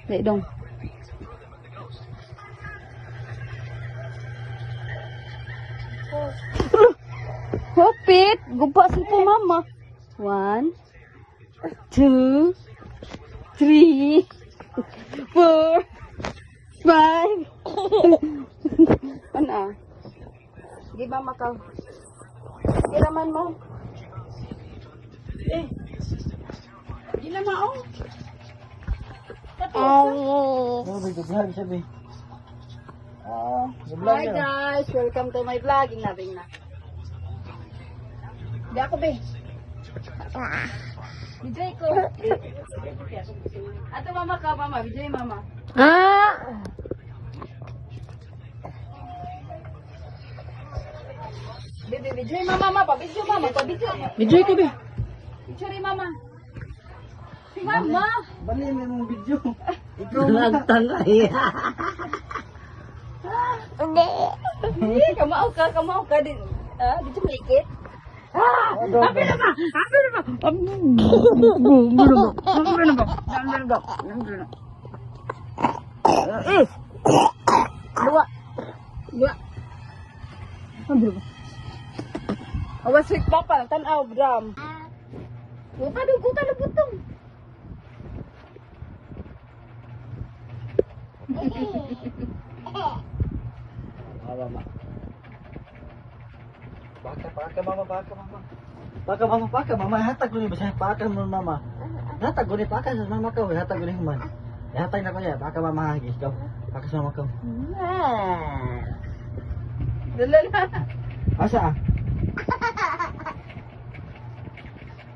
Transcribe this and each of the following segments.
Dali dong. Hopit, gupa sa po mama. 1, 2, 3, 4, 5. Ano? Di ba makaw? Di naman mo. Di naman oh. Hi guys, welcome to my vlogging natin na. Di ako be. Bijay ko. Ato mama ka mama, bijay mama. Bebe, bijay mama, pabidyo mama, pabidyo. Bijay ko be. Bijay rin mama. Si mama. Bali mo yung video. Ikaw Nagtalay. Kamao ka din. Bijay malikit. Happy na ba? Dua. Awas sweet papa, tanaw bram. Guta na butong. Mama. Baka mama. Baka mama. Hatag ko ni basta baka mo mama. Hatag ko ni baka sa mama ko. Hatag ko ni human. Hatag na ko niya. Baka mama hagis daw. Baka sa mama ko. Dala na. Asa?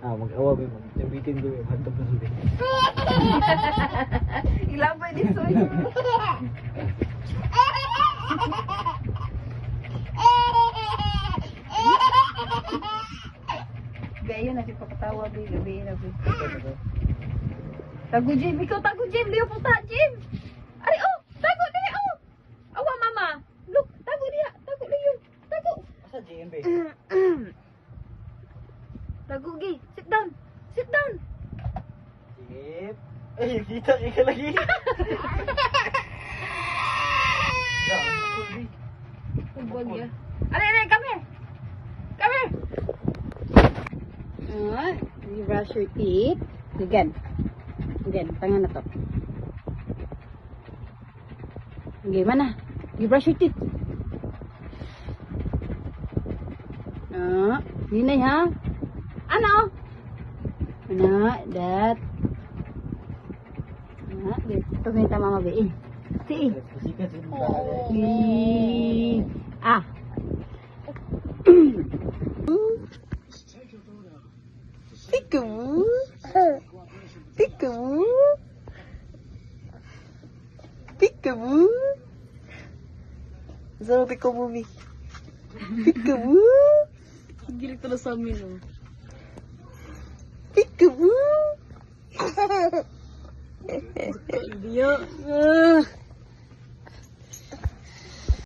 Mag-awa ba mo? Tambitin ko yung hantog na sulit. Ilabay din soy. Gayo na si papatawa bi gabi na bi. Tago Jim, ikaw tago Jim, diyo po ta Jim. Ay oh, tago di oh. Awa mama. Look, tago diya, tago diyo. Tago. Asa JMB? Tago gi, sit down. Sit down. Sip. Kita ka lagi. Tubag ya. Are, come here. Come here. You brush your teeth. Again, tangan na to. Okay, mana? You brush your teeth. Hinay ha? Ano? That. Ito ganito mama be. Si. Peekaboo. Saan peekaboo mi? Peekaboo. Gilik to sa amin oh. Peekaboo. Dia.